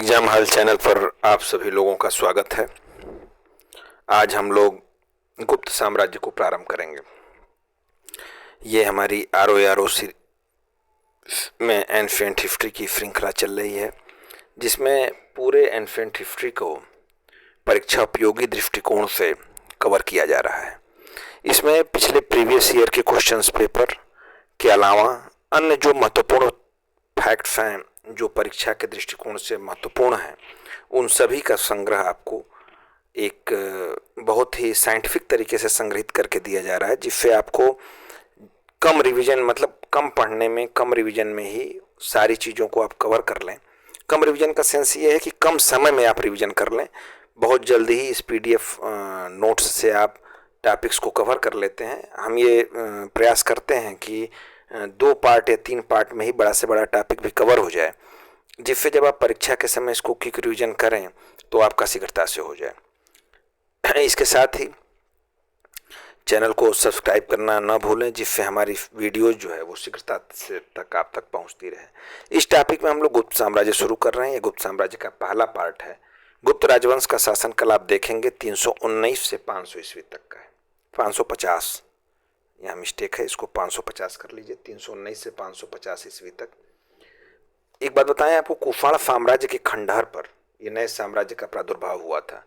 Exam hall channel पर आप सभी लोगों का स्वागत है। आज हम लोग गुप्त साम्राज्य को प्रारंभ करेंगे। ये हमारी आर में एंशिएंट हिस्ट्री की श्रृंखला चल रही है, जिसमें पूरे एंशिएंट हिस्ट्री को परीक्षा उपयोगी दृष्टिकोण से कवर किया जा रहा है। इसमें पिछले प्रीवियस ईयर के क्वेश्चंस पेपर के अलावा अन्य जो महत्वपूर्ण फैक्ट्स हैं जो परीक्षा के दृष्टिकोण से महत्वपूर्ण हैं, उन सभी का संग्रह आपको एक बहुत ही साइंटिफिक तरीके से संग्रहित करके दिया जा रहा है, जिससे आपको कम रिवीजन, मतलब कम पढ़ने में, कम रिवीजन में ही सारी चीज़ों को आप कवर कर लें। कम रिवीजन का सेंस ये है कि कम समय में आप रिवीजन कर लें। बहुत जल्दी ही इस PDF नोट्स से आप टॉपिक्स को कवर कर लेते हैं। हम ये प्रयास करते हैं कि 2 पार्ट या 3 पार्ट में ही बड़ा से बड़ा टॉपिक भी कवर हो जाए, जिससे जब आप परीक्षा के समय इसको क्विक रिवीजन करें तो आपका शीघ्रता से हो जाए। इसके साथ ही चैनल को सब्सक्राइब करना न भूलें, जिससे हमारी वीडियोज जो है वो शीघ्रता से तक आप तक पहुंचती रहे। इस टॉपिक में हम लोग गुप्त साम्राज्य शुरू कर रहे हैं। ये गुप्त साम्राज्य का पहला पार्ट है। गुप्त राजवंश का शासनकाल आप देखेंगे 319 से 500 ईस्वी तक का है। 550, यहाँ मिस्टेक है, इसको 550 कर लीजिए। 319 से 550 ईस्वी तक। एक बात बताएं आपको, कुषाण साम्राज्य के खंडहर पर ये नए साम्राज्य का प्रादुर्भाव हुआ था।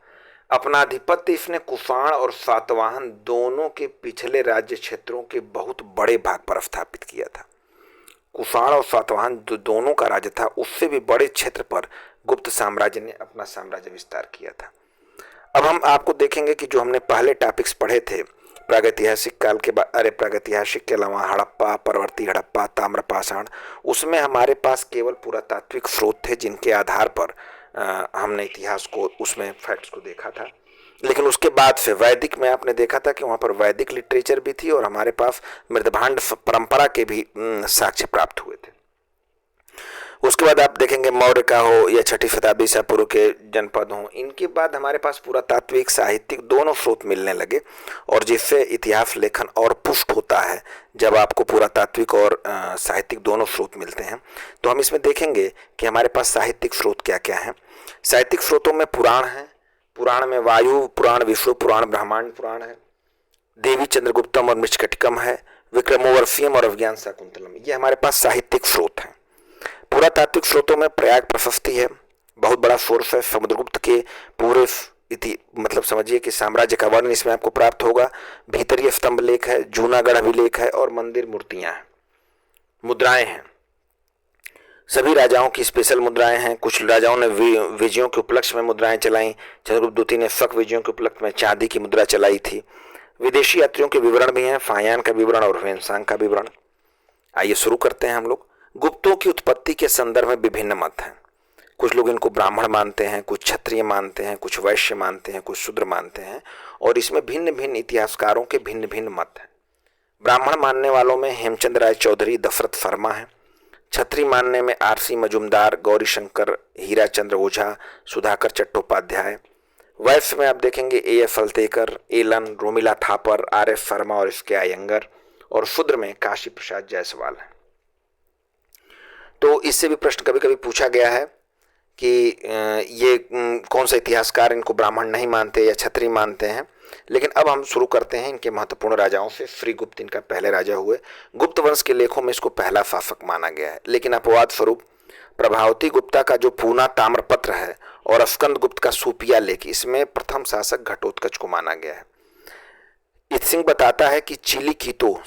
अपना आधिपत्य इसने कुषाण और सातवाहन दोनों के पिछले राज्य क्षेत्रों के बहुत बड़े भाग पर स्थापित किया था। कुषाण और सातवाहन जो दोनों का राज्य था, उससे भी बड़े क्षेत्र पर गुप्त साम्राज्य ने अपना साम्राज्य विस्तार किया था। अब हम आपको देखेंगे कि जो हमने पहले टॉपिक्स पढ़े थे प्रागैतिहासिक काल के बाद, प्रागैतिहासिक के अलावा हड़प्पा, परवर्ती हड़प्पा, ताम्रपाषाण, उसमें हमारे पास केवल पुरातात्विक स्रोत थे जिनके आधार पर हमने इतिहास को, उसमें फैक्ट्स को देखा था। लेकिन उसके बाद से वैदिक में आपने देखा था कि वहाँ पर वैदिक लिटरेचर भी थी और हमारे पास मृदभांड परंपरा के भी साक्ष्य प्राप्त हुए थे। उसके बाद आप देखेंगे मौर्य का हो या 6ठी शताब्दी ईसा पूर्व के जनपद हों, इनके बाद हमारे पास पुरातात्विक, साहित्यिक दोनों स्रोत मिलने लगे, और जिससे इतिहास लेखन और पुष्ट होता है जब आपको पुरातात्विक और साहित्यिक दोनों स्रोत मिलते हैं। तो हम इसमें देखेंगे कि हमारे पास साहित्यिक स्रोत क्या क्या हैं। साहित्यिक स्रोतों में पुराण है। पुराण में वायु पुराण, विष्णु पुराण, ब्रह्मांड पुराण है, देवी चंद्रगुप्तम और मृच्छकटिकम है, विक्रमोर्वशीयम और अभिज्ञान शाकुंतलम, ये हमारे पास साहित्यिक स्रोत हैं। पुरातात्विक स्रोतों में प्रयाग प्रशस्ति है, बहुत बड़ा सोर्स है। समुद्रगुप्त के पूरे मतलब समझिए कि साम्राज्य का वर्णन इसमें आपको प्राप्त होगा। भीतरीय स्तंभ लेख है, जूनागढ़ अभिलेख है और मंदिर मूर्तियां हैं, मुद्राएं हैं। सभी राजाओं की स्पेशल मुद्राएं हैं। कुछ राजाओं ने विजयों के उपलक्ष्य में मुद्राएं चलाई। चंद्रगुप्त द्वितीय ने शक विजयों के उपलक्ष्य में चांदी की मुद्रा चलाई थी। विदेशी यात्रियों के विवरण भी हैं, फायान का विवरण और ह्वेनसांग का विवरण। आइए शुरू करते हैं हम लोग। गुप्तों की उत्पत्ति के संदर्भ में विभिन्न मत हैं। कुछ लोग इनको ब्राह्मण मानते हैं, कुछ क्षत्रिय मानते हैं, कुछ वैश्य मानते हैं, कुछ शूद्र मानते हैं, और इसमें भिन्न भिन्न इतिहासकारों के भिन्न भिन्न मत हैं। ब्राह्मण मानने वालों में हेमचंद राय चौधरी, दशरथ शर्मा है। क्षत्रिय मानने में RC मजुमदार, गौरी शंकर, हीरा चंद्र ओझा, सुधाकर चट्टोपाध्याय। वैश्य में आप देखेंगे AF Phaltekar, Allen, Romila Thapar, RF Sharma और इसके अयंगर, और शूद्र में काशी प्रसाद जायसवाल है। तो इससे भी प्रश्न कभी कभी पूछा गया है कि ये कौन सा इतिहासकार इनको ब्राह्मण नहीं मानते या क्षत्रिय मानते हैं। लेकिन अब हम शुरू करते हैं इनके महत्वपूर्ण राजाओं से। श्रीगुप्त इनका पहले राजा हुए। गुप्त वंश के लेखों में इसको पहला शासक माना गया है, लेकिन अपवाद स्वरूप प्रभावती गुप्ता का जो पूना ताम्रपत्र है और स्कंद गुप्त का सूपिया लेख, इसमें प्रथम शासक घटोत्कच को माना गया है। इत्सिंग बताता है कि चीली कीतो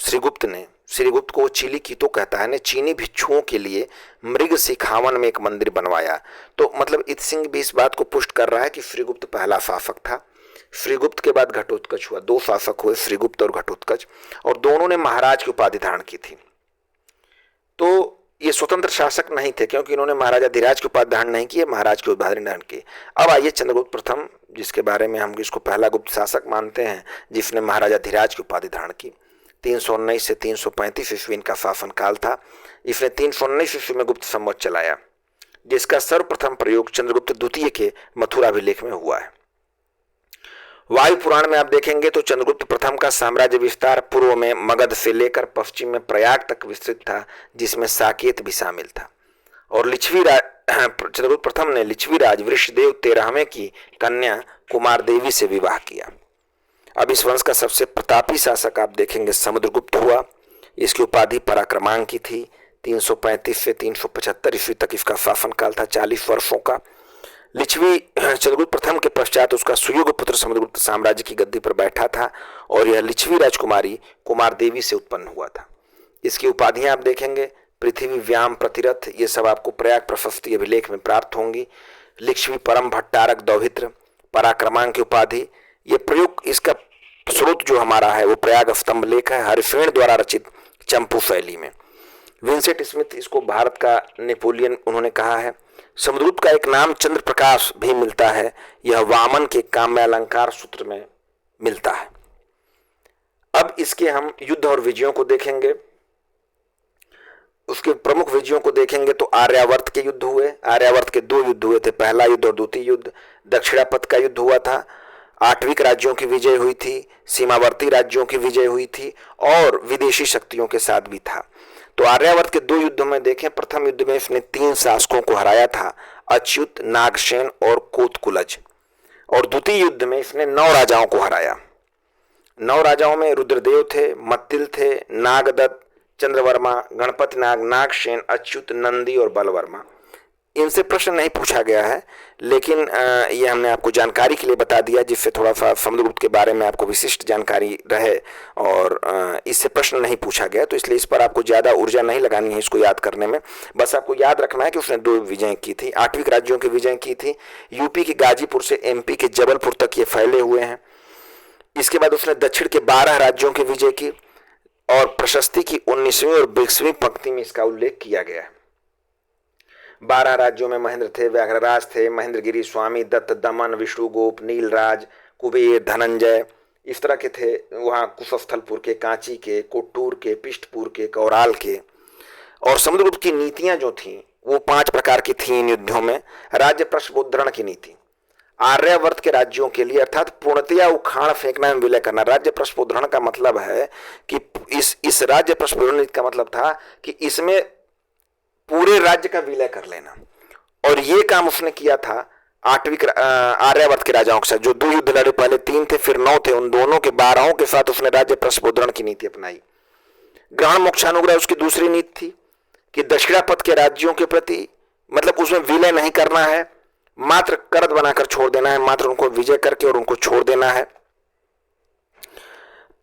श्रीगुप्त को चीली कीतो कहता है ने चीनी भिक्षुओं के लिए मृग सिखावन में एक मंदिर बनवाया। तो मतलब इत्सिंग भी इस बात को पुष्ट कर रहा है कि श्रीगुप्त पहला शासक था। श्रीगुप्त के बाद घटोत्कच हुआ। 2 शासक हुए, श्रीगुप्त और घटोत्कच, और दोनों ने महाराज की उपाधि धारण की थी। तो ये स्वतंत्र शासक नहीं थे, क्योंकि इन्होंने महाराजाधिराज की उपाधि धारण नहीं की, महाराज की उपाधि धारण की। अब आइए चंद्रगुप्त प्रथम, जिसके बारे में हम इसको पहला गुप्त शासक मानते हैं, जिसने महाराजाधिराज की उपाधि धारण की। 319 से 335 ईस्वी इनका शासनकाल था। इसने 319 ईस्वी में गुप्त संवत चलाया, जिसका सर्वप्रथम प्रयोग चंद्रगुप्त द्वितीय के मथुरा अभिलेख में हुआ है। वायु पुराण में आप देखेंगे तो चंद्रगुप्त प्रथम का साम्राज्य विस्तार पूर्व में मगध से लेकर पश्चिम में प्रयाग तक विस्तृत था, जिसमें साकेत भी शामिल था। और लिच्छवी चंद्रगुप्त प्रथम ने लिच्छवी वृषदेव 13वें की कन्या कुमार देवी से विवाह किया। अब इस वंश का सबसे प्रतापी शासक आप देखेंगे समुद्रगुप्त हुआ। इसकी उपाधि पराक्रमांक की थी। 335 से 375 ईस्वी तक इसका शासनकाल था, 40 वर्षों का। लिच्छवी चंद्रगुप्त प्रथम के पश्चात उसका सुयोग्य पुत्र समुद्रगुप्त साम्राज्य की गद्दी पर बैठा था और यह लिच्छवी राजकुमारी कुमार देवी से उत्पन्न हुआ था। इसकी उपाधियां आप देखेंगे पृथ्वी, व्याम, प्रतिरथ, ये सब आपको प्रयाग प्रशस्ति अभिलेख में प्राप्त होंगी। लिच्छवी परम भट्टारक दौहित्र, पराक्रमांक की उपाधि। ये प्रयोग, इसका स्रोत जो हमारा है वो प्रयाग स्तंभ लेख है, हरिफेन द्वारा रचित चंपू शैली में। विंसेंट स्मिथ इसको भारत का नेपोलियन उन्होंने कहा है। समुद्रगुप्त का एक नाम चंद्र प्रकाश भी मिलता है, यह वामन के काम्य अलंकार सूत्र में मिलता है। अब इसके हम युद्ध और विजयों को देखेंगे। उसके प्रमुख विजयों को देखेंगे तो आर्यावर्त के युद्ध हुए। आर्यावर्त के 2 युद्ध हुए थे, पहला युद्ध और द्वितीय युद्ध। दक्षिणापथ का युद्ध हुआ था, आठविक राज्यों की विजय हुई थी, सीमावर्ती राज्यों की विजय हुई थी और विदेशी शक्तियों के साथ भी था। तो आर्यावर्त के 2 युद्धों में देखें, प्रथम युद्ध में इसने 3 शासकों को हराया था, अच्युत, नागसेन और कोतकुलज। और द्वितीय युद्ध में इसने 9 राजाओं को हराया। 9 राजाओं में रुद्रदेव थे, मत्तिल थे, नागदत्त, चंद्रवर्मा, गणपति नाग, नागसेन, अच्युत, नंदी और बलवर्मा। इनसे प्रश्न नहीं पूछा गया है, लेकिन ये हमने आपको जानकारी के लिए बता दिया, जिससे थोड़ा सा समुद्रगुप्त के बारे में आपको विशिष्ट जानकारी रहे। और इससे प्रश्न नहीं पूछा गया, तो इसलिए इस पर आपको ज़्यादा ऊर्जा नहीं लगानी है इसको याद करने में। बस आपको याद रखना है कि उसने 2 विजय की थी, आठविक राज्यों की विजय की थी। यूपी के गाजीपुर से एमपी के जबलपुर तक ये फैले हुए हैं। इसके बाद उसने दक्षिण के 12 राज्यों की विजय की और प्रशस्ति की 19वीं और 20वीं पंक्ति में इसका उल्लेख किया गया है। 12 राज्यों में महेंद्र थे, व्याघ्रराज थे, महेंद्रगिरी, स्वामी दत्त, दमन, विष्णुगोप, नीलराज, कुबेर, धनंजय, इस तरह के थे। वहाँ कुशस्थलपुर के, कांची के, कोट्टूर के, पिष्टपुर के, कौराल के। और समुद्रगुप्त की नीतियां जो थी वो 5 प्रकार की थी इन युद्धों में। राज्य प्रश्नोद्धरण की नीति, आर्यावर्त के राज्यों के लिए अर्थात पूर्णतया उखाड़ फेंकना एवं विलय करना। राज्य प्रश्नोद्धरण का मतलब है कि इस राज्य प्रश्नोद्धरण नीति का मतलब था कि इसमें पूरे राज्य का विलय कर लेना। और ये काम उसने किया था आठवीं आर्यावर्त के राजाओं के साथ, जो 2 युद्ध लड़े, पहले 3 थे फिर 9 थे, उन दोनों के 12 के साथ उसने राज्य प्रश्नोद्धरण की नीति अपनाई। ग्रहण मोक्षानुग्रह उसकी दूसरी नीति थी कि दक्षिणापथ के राज्यों के प्रति, मतलब उसमें विलय नहीं करना है, मात्र कर्द बनाकर छोड़ देना है, मात्र उनको विजय करके और उनको छोड़ देना है।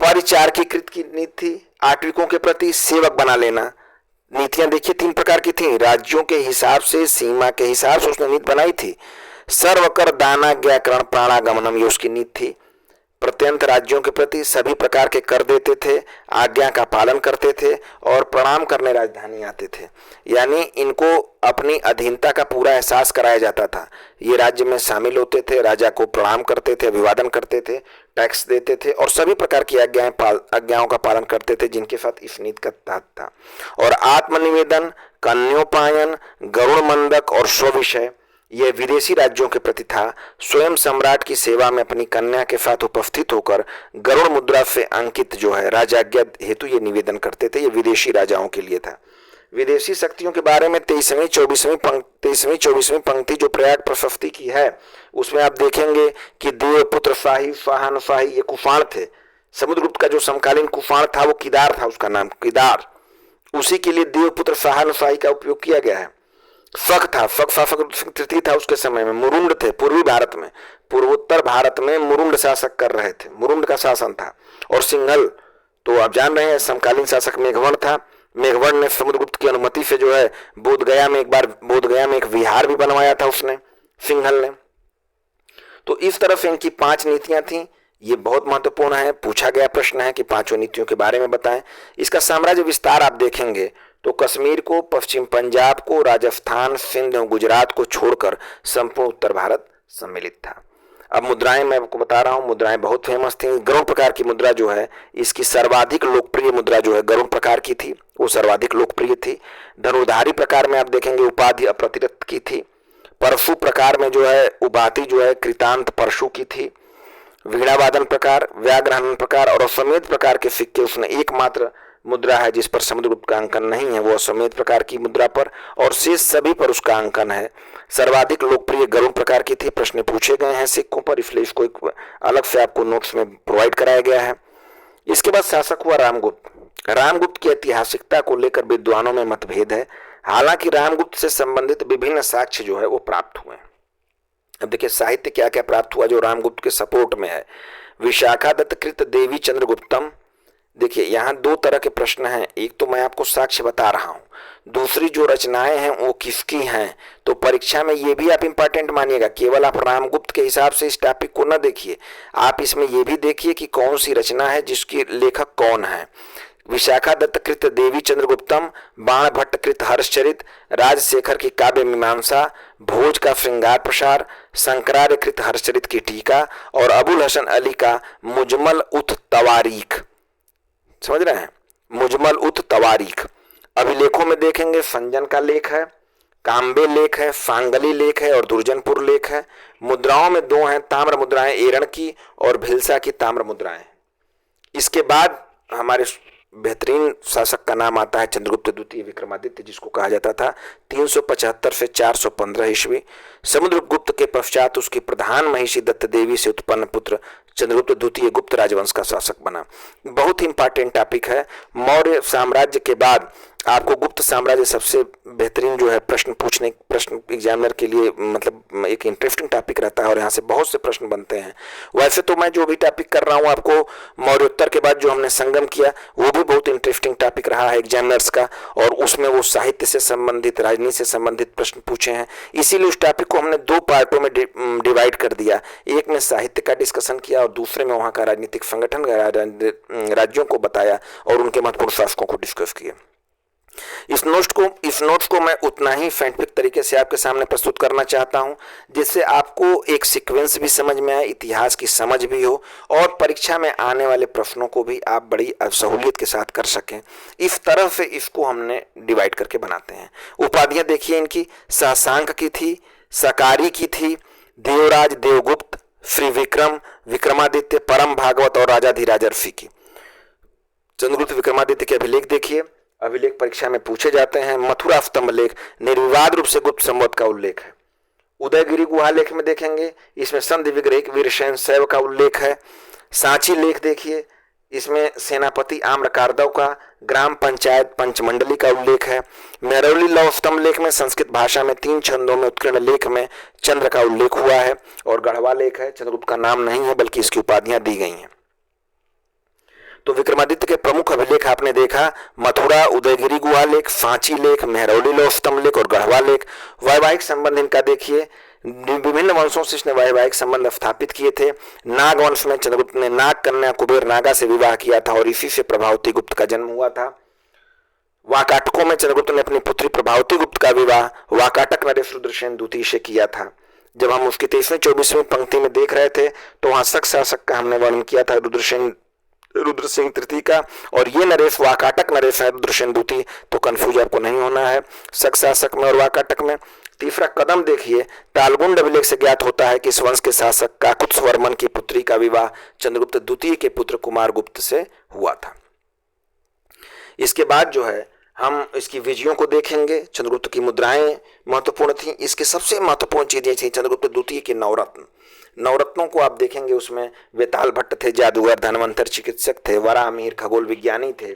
परिचारकीकृत की नीति थी, आठविकों के प्रति सेवक बना लेना। नीतियां देखिए 3 प्रकार की थी, राज्यों के हिसाब से, सीमा के हिसाब से उसने नीति बनाई थी। सर्वकर दानाज्ञाकरण प्राणागमनम, ये उसकी नीति थी। प्रत्यंत राज्यों के प्रति सभी प्रकार के कर देते थे, आज्ञा का पालन करते थे और प्रणाम करने राजधानी आते थे। यानी इनको अपनी अधीनता का पूरा एहसास कराया जाता था। ये राज्य में शामिल होते थे, राजा को प्रणाम करते थे, अभिवादन करते थे, टैक्स देते थे और सभी प्रकार की आज्ञाओं का पालन करते थे, जिनके साथ इस नीति का तहत था। और आत्मनिवेदन, कन्योपायन, गरुड़ मंदक और स्वविषय, यह विदेशी राज्यों के प्रति था। स्वयं सम्राट की सेवा में अपनी कन्या के साथ उपस्थित होकर गरुड़ मुद्रा से अंकित जो है राजाज्ञा हेतु ये निवेदन करते थे। ये विदेशी राजाओं के लिए था। विदेशी शक्तियों के बारे में 23वीं 24वीं पंक्ति जो प्रयाग प्रशस्ति की है, उसमें आप देखेंगे कि देवपुत्र शाही, फाहन शाही, ये कुफाण थे। समुद्रगुप्त का जो समकालीन कुफाण था वो किदार था, उसका नाम किदार। उसी के लिए देवपुत्र शाहन शाही का उपयोग किया गया है। फक था, फक शासक तृतीय था उसके समय में। मुरुंड थे, पूर्वी भारत में, पूर्वोत्तर भारत में मुरुंड शासक कर रहे थे, मुरुंड का शासन था। और सिंघल तो आप जान रहे हैं समकालीन शासक मेघवर्ण था। मेघवर्ण ने समुद्रगुप्त की अनुमति से जो है बोधगया में एक विहार भी बनवाया था उसने, सिंघल ने। तो इस तरह से इनकी 5 नीतियां थी। ये बहुत महत्वपूर्ण है, पूछा गया प्रश्न है कि 5 नीतियों के बारे में बताएं। इसका साम्राज्य विस्तार आप देखेंगे तो कश्मीर को, पश्चिम पंजाब को, राजस्थान, सिंध और गुजरात को छोड़कर संपूर्ण उत्तर भारत सम्मिलित था। अब मुद्राएं मैं आपको बता रहा हूं, मुद्राएं बहुत फेमस थी। गरुड़ प्रकार की मुद्रा जो है, इसकी सर्वाधिक लोकप्रिय मुद्रा जो है गरुड़ प्रकार की थी, वो सर्वाधिक लोकप्रिय थी। धनुर्धारी प्रकार में आप देखेंगे उपाधि अप्रतिरथ की थी। परशु प्रकार में जो है उपाधि जो है कृतांत परशु की थी। वीणावादन प्रकार, व्याघ्रहनन प्रकार और अश्वमेध प्रकार के सिक्के उसने एकमात्र मुद्रा है जिस पर समुद्रगुप्त का अंकन नहीं है वो अश्वमेध प्रकार की मुद्रा पर, और शेष सभी पर उसका अंकन है। सर्वाधिक लोकप्रिय गरुड़ प्रकार की थी। प्रश्न पूछे गए हैं सिक्कों पर, इसलिए इसको एक अलग से आपको नोट्स में प्रोवाइड कराया गया है। इसके बाद शासक हुआ रामगुप्त। रामगुप्त की ऐतिहासिकता को लेकर विद्वानों में मतभेद है। हालांकि रामगुप्त से संबंधित विभिन्न साक्ष्य जो है वो प्राप्त हुए। अब देखिए साहित्य क्या क्या प्राप्त हुआ जो रामगुप्त के सपोर्ट में है। विशाखा दत्त कृत देवी चंद्रगुप्तम। देखिए यहाँ दो तरह के प्रश्न हैं, एक तो मैं आपको साक्ष्य बता रहा हूं, दूसरी जो रचनाएं हैं वो किसकी हैं। तो परीक्षा में ये भी आप इंपॉर्टेंट मानिएगा, केवल आप रामगुप्त के हिसाब से इस टॉपिक को न देखिए, आप इसमें ये भी देखिए कि कौन सी रचना है जिसकी लेखक कौन है। विशाखा दत्त कृत देवी चंद्रगुप्तम, बाण भट्ट कृत हर्षचरित, राजशेखर की काव्य मीमांसा, भोज का श्रृंगार प्रसार, शंकरार्य कृत हर्षचरित की टीका, और अबुल हसन अली का मुजमल उत तवारीख। समझ रहे हैं, मुजमल उत तवारीख। अभिलेखों में देखेंगे संजन का लेख है, काम्बे लेख है, फांगली लेख है और दुर्जनपुर लेख है। मुद्राओं में दो हैं, ताम्र मुद्राएं एरण की और भिलसा की ताम्र मुद्राएं। इसके बाद हमारे बेहतरीन शासक का नाम आता है चंद्रगुप्त द्वितीय विक्रमादित्य, जिसको कहा जाता था 375 से 415 ईस्वी। समुद्रगुप्त के पश्चात उसकी प्रधान महिषी दत्त देवी से उत्पन्न पुत्र चंद्रगुप्त द्वितीय गुप्त राजवंश का शासक बना। बहुत ही इंपॉर्टेंट टॉपिक है। मौर्य साम्राज्य के बाद आपको गुप्त साम्राज्य सबसे बेहतरीन जो है प्रश्न एग्जामिनर के लिए मतलब एक इंटरेस्टिंग टॉपिक रहता है और यहाँ से बहुत से प्रश्न बनते हैं। वैसे तो मैं जो भी टॉपिक कर रहा हूँ आपको मौर्योत्तर के बाद जो हमने संगम किया वो भी बहुत इंटरेस्टिंग टॉपिक रहा है एग्जामिनर्स का, और उसमें वो साहित्य से संबंधित राजनीति से संबंधित प्रश्न पूछे हैं। इसीलिए उस टॉपिक को हमने दो पार्टों में डिवाइड कर दिया, एक में साहित्य का डिस्कशन किया और दूसरे में वहाँ का राजनीतिक संगठन राज्यों को बताया और उनके महत्वपूर्ण शासकों को डिस्कस किया। इस नोट्स को मैं उतना ही साइंटिफिक तरीके से आपके सामने प्रस्तुत करना चाहता हूं जिससे आपको एक सीक्वेंस भी समझ में आए, इतिहास की समझ भी हो और परीक्षा में आने वाले प्रश्नों को भी आप बड़ी सहूलियत के साथ कर सकें। इस तरह से इसको हमने डिवाइड करके बनाते हैं। उपाधियां देखिए इनकी, शशांक की थी, सकारी की थी, देवराज देवगुप्त, श्री विक्रम, विक्रमादित्य, परम भागवत और राजाधिराज अर्फी की। चंद्रगुप्त विक्रमादित्य के अभिलेख देखिए, अभिलेख परीक्षा में पूछे जाते हैं। मथुरा स्तंभ लेख निर्विवाद रूप से गुप्त संवत का उल्लेख है। उदयगिरी गुहा लेख में देखेंगे, इसमें संधि विग्रह वीरशैन शैव का उल्लेख है। सांची लेख देखिए, इसमें सेनापति आम्रकारदव का ग्राम पंचायत पंचमंडली का उल्लेख है। मेरौली लौह स्तंभ लेख में संस्कृत भाषा में 3 छंदों में उत्कीर्ण लेख में चंद्र का उल्लेख हुआ है। और गढ़वा लेख है, चंद्रगुप्त का नाम नहीं है बल्कि इसकी उपाधियां दी गई हैं। तो विक्रमादित्य के प्रमुख अभिलेख आपने देखा, मथुरा, उदयगिरी गुहा लेख, सांची लेख, मेहरौली लौह स्तंभ लेख और गढ़वा लेख। वैवाहिक संबंध इनका देखिए, विभिन्न वंशों से इसने वैवाहिक संबंध स्थापित किए थे। नाग वंश में चंद्रगुप्त ने नाग कन्या कुबेर नागा से विवाह किया था और इसी से प्रभावती गुप्त का जन्म हुआ था। वाकाटकों में चंद्रगुप्त ने अपनी पुत्री प्रभावती गुप्त का विवाह वाकाटक नरेश रुद्रसेन द्वितीय से किया था। जब हम उसकी 23वीं 24वीं पंक्ति में देख रहे थे तो वहां शक शासक का हमने वर्णन किया था रुद्रसिंह तृतीय का, और ये नरेश वाकाटक नरेश है रुद्रसेन द्वितीय, तो कंफ्यूज आपको नहीं होना है शक शासक में और वाकाटक में। तीसरा कदम देखिए, तालगुंड अभिलेख से ज्ञात होता है कि इस वंश के शासक काकुत्स वर्मन की पुत्री का विवाह चंद्रगुप्त द्वितीय के पुत्र कुमार गुप्त से हुआ था। इसके बाद जो है हम इसकी विजयों को देखेंगे। चंद्रगुप्त की मुद्राएं महत्वपूर्ण थी। इसके सबसे महत्वपूर्ण चीजें थी चंद्रगुप्त द्वितीय के नवरत्न। नवरत्नों को आप देखेंगे, उसमें वेताल भट्ट थे, जादूगर, धनवंतर चिकित्सक थे, वराहमिहिर खगोल विज्ञानी थे,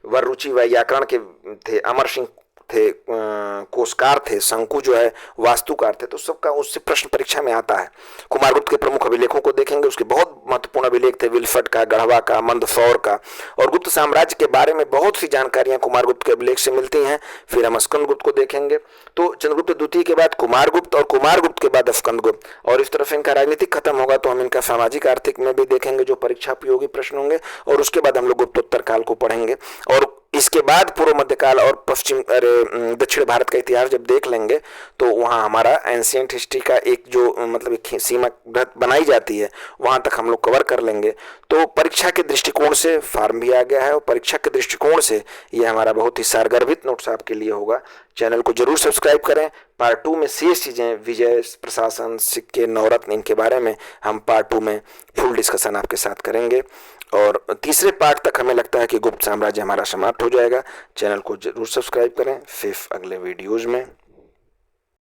वररुचि व्याकरण के थे, अमर सिंह थे कोशकार थे, शंकु जो है वास्तुकार थे। तो सबका उससे प्रश्न परीक्षा में आता है। कुमारगुप्त के प्रमुख अभिलेखों को देखेंगे, उसके बहुत महत्वपूर्ण अभिलेख थे, विल्फट का, गढ़वा का, मंदसौर का। और गुप्त साम्राज्य के बारे में बहुत सी जानकारियां कुमारगुप्त के अभिलेख से मिलती हैं। फिर हम स्कंदगुप्त को देखेंगे। तो चंद्रगुप्त द्वितीय के बाद कुमारगुप्त और कुमारगुप्त के बाद स्कंदगुप्त, और इस तरफ इनका राजनीतिक खत्म होगा तो हम इनका सामाजिक आर्थिक में भी देखेंगे जो परीक्षा उपयोगी प्रश्न होंगे। और उसके बाद हम लोग गुप्तोत्तर काल को पढ़ेंगे। और इसके बाद पूर्व मध्यकाल और दक्षिण भारत का इतिहास जब देख लेंगे तो वहाँ हमारा एंशिएंट हिस्ट्री का एक जो मतलब एक सीमा बनाई जाती है वहाँ तक हम लोग कवर कर लेंगे। तो परीक्षा के दृष्टिकोण से फॉर्म भी आ गया है और परीक्षा के दृष्टिकोण से ये हमारा बहुत ही सारगर्भित नोट्स आपके लिए होगा। चैनल को जरूर सब्सक्राइब करें। पार्ट 2 में शेष चीज़ें, विजय प्रशासन, सिक्के, नवरत्न, इनके बारे में हम पार्ट 2 में फुल डिस्कशन आपके साथ करेंगे। और तीसरे पार्ट तक हमें लगता है कि गुप्त साम्राज्य हमारा समाप्त हो जाएगा। चैनल को जरूर सब्सक्राइब करें। फिर अगले वीडियोज़ में